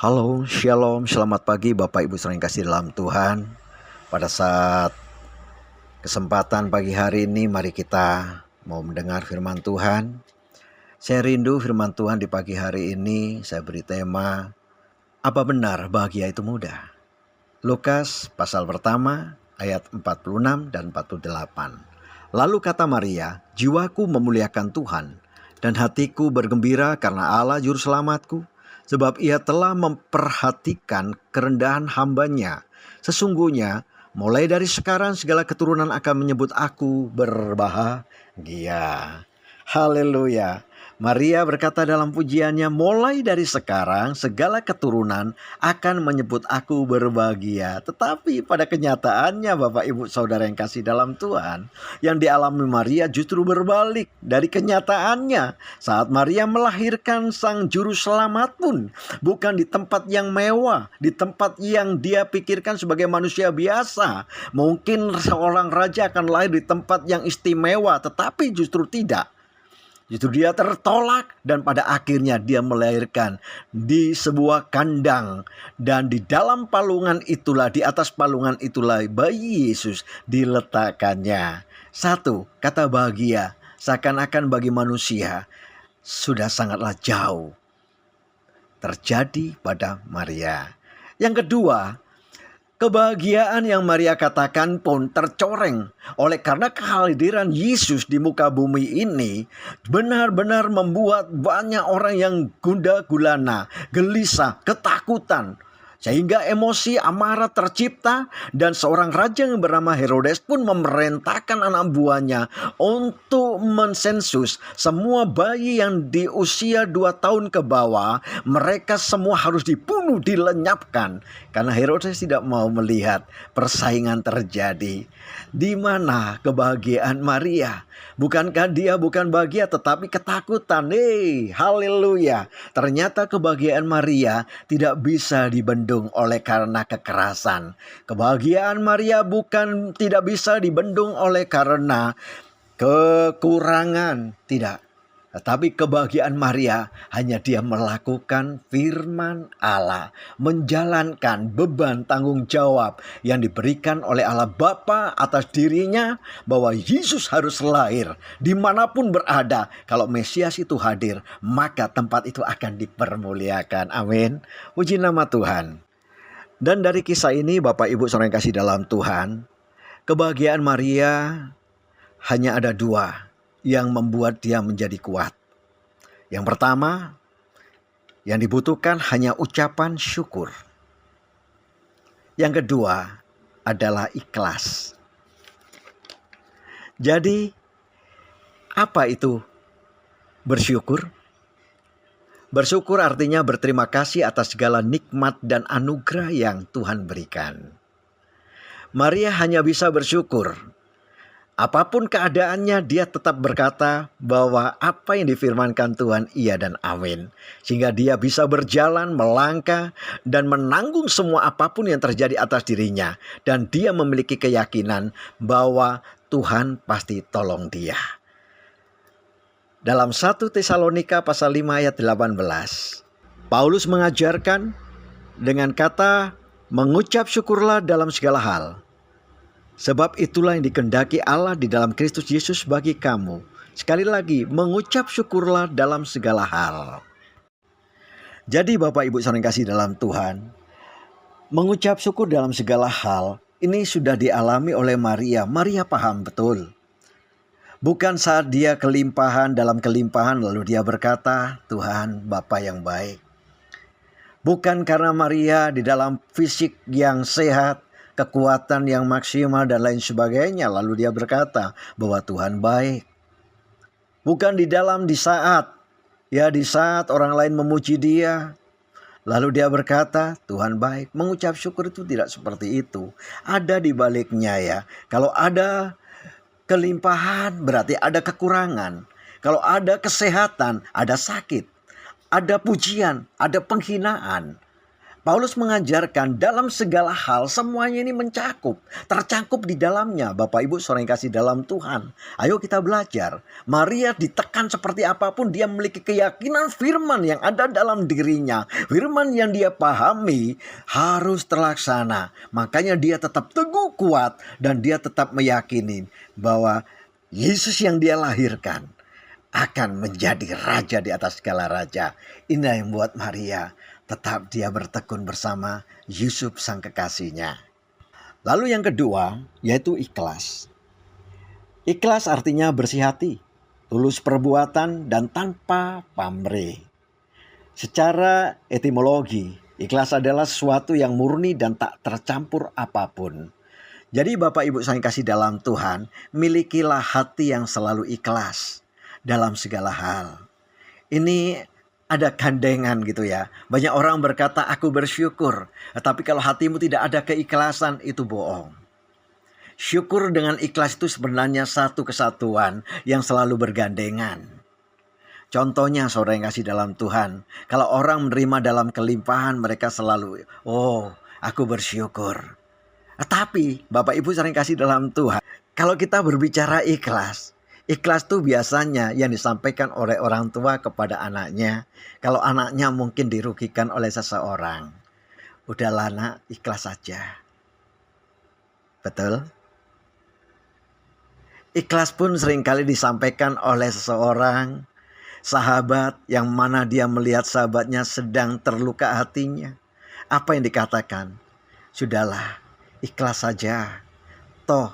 Halo, Shalom, selamat pagi Bapak Ibu saudara yang kasih dalam Tuhan. Pada saat kesempatan pagi hari ini, mari kita mau mendengar firman Tuhan. Saya rindu firman Tuhan di pagi hari ini. Saya beri tema, apa benar bahagia itu mudah? Lukas pasal pertama ayat 46 dan 48. Lalu kata Maria, jiwaku memuliakan Tuhan, dan hatiku bergembira karena Allah juru selamatku, sebab ia telah memperhatikan kerendahan hambanya. Sesungguhnya mulai dari sekarang segala keturunan akan menyebut aku berbahagia. Haleluya. Maria berkata dalam pujiannya, mulai dari sekarang segala keturunan akan menyebut aku berbahagia. Tetapi pada kenyataannya Bapak Ibu Saudara yang kasih dalam Tuhan, yang dialami Maria justru berbalik dari kenyataannya. Saat Maria melahirkan sang juru selamat pun bukan di tempat yang mewah, di tempat yang dia pikirkan sebagai manusia biasa. Mungkin seorang raja akan lahir di tempat yang istimewa, tetapi justru tidak. Justru dia tertolak dan pada akhirnya dia melahirkan di sebuah kandang. Dan di dalam palungan itulah, di atas palungan itulah bayi Yesus diletakkannya. Satu, kata bahagia seakan-akan bagi manusia sudah sangatlah jauh terjadi pada Maria. Yang kedua, kebahagiaan yang Maria katakan pun tercoreng oleh karena kehadiran Yesus di muka bumi ini benar-benar membuat banyak orang yang gundah gulana, gelisah, ketakutan. Sehingga emosi amarah tercipta dan seorang raja yang bernama Herodes pun memerintahkan anak buahnya untuk mensensus semua bayi yang di usia 2 tahun ke bawah. Mereka semua harus dibunuh, dilenyapkan. Karena Herodes tidak mau melihat persaingan terjadi. Di mana kebahagiaan Maria? Bukankah dia bukan bahagia tetapi ketakutan? Haleluya. Ternyata kebahagiaan Maria tidak bisa dibendung oleh karena kekerasan. Kebahagiaan Maria bukan tidak bisa dibendung oleh karena kekurangan. Tidak. Tetapi kebahagiaan Maria hanya dia melakukan firman Allah, menjalankan beban tanggung jawab yang diberikan oleh Allah Bapa atas dirinya, bahwa Yesus harus lahir dimanapun berada. Kalau Mesias itu hadir, maka tempat itu akan dipermuliakan. Amin. Puji nama Tuhan. Dan dari kisah ini Bapak Ibu saudara yang kasih dalam Tuhan, kebahagiaan Maria hanya ada dua yang membuat dia menjadi kuat. Yang pertama, yang dibutuhkan hanya ucapan syukur. Yang kedua adalah ikhlas. Jadi, apa itu bersyukur? Bersyukur artinya berterima kasih atas segala nikmat dan anugerah yang Tuhan berikan. Maria hanya bisa bersyukur. Apapun keadaannya, dia tetap berkata bahwa apa yang difirmankan Tuhan iya dan amin. Sehingga dia bisa berjalan, melangkah, dan menanggung semua apapun yang terjadi atas dirinya. Dan dia memiliki keyakinan bahwa Tuhan pasti tolong dia. Dalam 1 Tesalonika pasal 5 ayat 18, Paulus mengajarkan dengan kata mengucap syukurlah dalam segala hal. Sebab itulah yang dikehendaki Allah di dalam Kristus Yesus bagi kamu. Sekali lagi, mengucap syukurlah dalam segala hal. Jadi Bapak Ibu saudara yang kasih dalam Tuhan, mengucap syukur dalam segala hal ini sudah dialami oleh Maria. Maria paham betul. Bukan saat dia kelimpahan dalam kelimpahan lalu dia berkata, Tuhan Bapa yang baik. Bukan karena Maria di dalam fisik yang sehat, kekuatan yang maksimal dan lain sebagainya, lalu dia berkata bahwa Tuhan baik. Bukan di saat orang lain memuji dia, lalu dia berkata Tuhan baik. Mengucap syukur itu tidak seperti itu. Ada di baliknya ya. Kalau ada kelimpahan berarti ada kekurangan. Kalau ada kesehatan ada sakit. Ada pujian, ada penghinaan. Paulus mengajarkan dalam segala hal semuanya ini tercakup di dalamnya. Bapak Ibu saudara yang kasih dalam Tuhan, ayo kita belajar. Maria ditekan seperti apapun, dia memiliki keyakinan firman yang ada dalam dirinya. Firman yang dia pahami harus terlaksana. Makanya dia tetap teguh kuat dan dia tetap meyakini bahwa Yesus yang dia lahirkan akan menjadi raja di atas segala raja. Ini yang membuat Maria tetap dia bertekun bersama Yusuf sang kekasihnya. Lalu yang kedua yaitu ikhlas. Ikhlas artinya bersih hati, tulus perbuatan dan tanpa pamrih. Secara etimologi, ikhlas adalah sesuatu yang murni dan tak tercampur apapun. Jadi Bapak Ibu saya kasih dalam Tuhan, milikilah hati yang selalu ikhlas dalam segala hal. Ini ada gandengan gitu ya. Banyak orang berkata aku bersyukur. Tapi kalau hatimu tidak ada keikhlasan, itu bohong. Syukur dengan ikhlas itu sebenarnya satu kesatuan yang selalu bergandengan. Contohnya saudara yang kasih dalam Tuhan. Kalau orang menerima dalam kelimpahan, mereka selalu, oh aku bersyukur. Tapi Bapak Ibu sering kasih dalam Tuhan, kalau kita berbicara ikhlas, ikhlas itu biasanya yang disampaikan oleh orang tua kepada anaknya. Kalau anaknya mungkin dirugikan oleh seseorang, udahlah nak, ikhlas saja. Betul? Ikhlas pun seringkali disampaikan oleh seseorang, sahabat yang mana dia melihat sahabatnya sedang terluka hatinya. Apa yang dikatakan? Sudahlah, ikhlas saja. Toh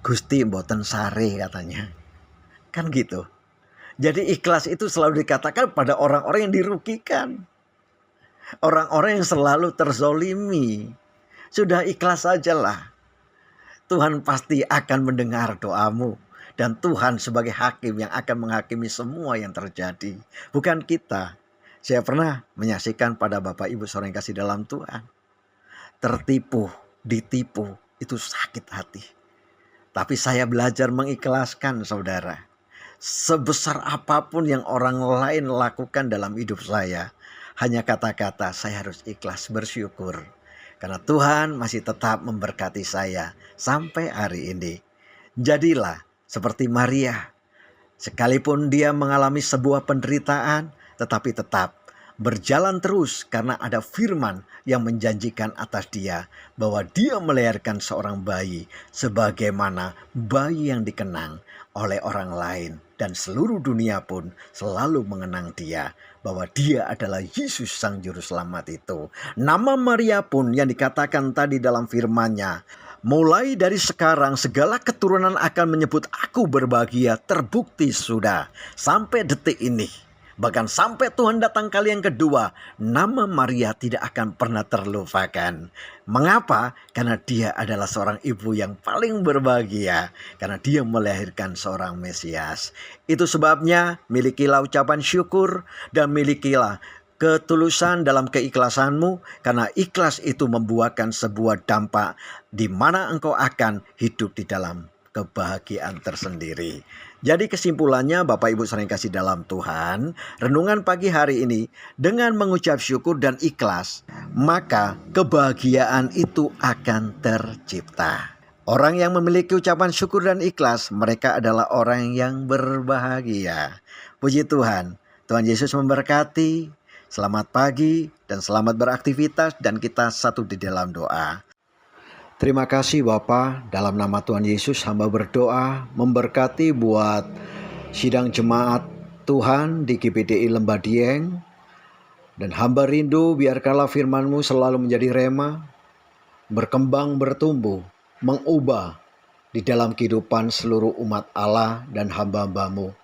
Gusti mboten sare katanya. Kan gitu. Jadi ikhlas itu selalu dikatakan pada orang-orang yang dirugikan. Orang-orang yang selalu terzolimi. Sudah ikhlas sajalah. Tuhan pasti akan mendengar doamu. Dan Tuhan sebagai hakim yang akan menghakimi semua yang terjadi. Bukan kita. Saya pernah menyaksikan pada Bapak Ibu saudara yang kasih dalam Tuhan. Tertipu, ditipu, itu sakit hati. Tapi saya belajar mengikhlaskan saudara. Sebesar apapun yang orang lain lakukan dalam hidup saya, hanya kata-kata saya harus ikhlas bersyukur. Karena Tuhan masih tetap memberkati saya sampai hari ini. Jadilah seperti Maria. Sekalipun dia mengalami sebuah penderitaan, tetapi tetap berjalan terus karena ada firman yang menjanjikan atas dia bahwa dia melahirkan seorang bayi sebagaimana bayi yang dikenang oleh orang lain, dan seluruh dunia pun selalu mengenang dia bahwa dia adalah Yesus sang juru selamat itu. Nama Maria pun yang dikatakan tadi dalam firman-Nya, mulai dari sekarang segala keturunan akan menyebut aku berbahagia, terbukti sudah sampai detik ini. Bahkan sampai Tuhan datang kali yang kedua, nama Maria tidak akan pernah terlupakan. Mengapa? Karena dia adalah seorang ibu yang paling berbahagia. Karena dia melahirkan seorang Mesias. Itu sebabnya milikilah ucapan syukur dan milikilah ketulusan dalam keikhlasanmu. Karena ikhlas itu membuahkan sebuah dampak di mana engkau akan hidup di dalam kebahagiaan tersendiri. Jadi kesimpulannya Bapak Ibu sering kasih dalam Tuhan, renungan pagi hari ini dengan mengucap syukur dan ikhlas, maka kebahagiaan itu akan tercipta. Orang yang memiliki ucapan syukur dan ikhlas, mereka adalah orang yang berbahagia. Puji Tuhan, Tuhan Yesus memberkati. Selamat pagi dan selamat beraktivitas, dan kita satu di dalam doa. Terima kasih Bapa, dalam nama Tuhan Yesus hamba berdoa memberkati buat sidang jemaat Tuhan di GPDI Lembah Dieng. Dan hamba rindu biarkanlah firman-Mu selalu menjadi rema, berkembang bertumbuh, mengubah di dalam kehidupan seluruh umat Allah dan hamba-hamba-Mu.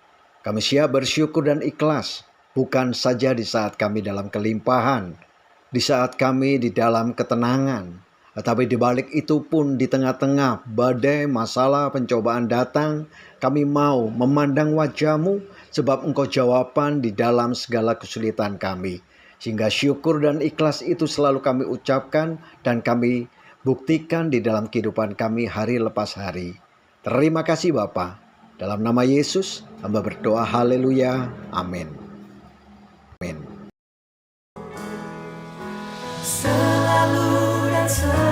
Kami siap bersyukur dan ikhlas, bukan saja di saat kami dalam kelimpahan, di saat kami di dalam ketenangan, tetapi di balik itu pun di tengah-tengah badai, masalah, pencobaan datang, kami mau memandang wajah-Mu sebab Engkau jawaban di dalam segala kesulitan kami. Sehingga syukur dan ikhlas itu selalu kami ucapkan dan kami buktikan di dalam kehidupan kami hari lepas hari. Terima kasih Bapa. Dalam nama Yesus hamba berdoa, haleluya, amin. Amin. biasa.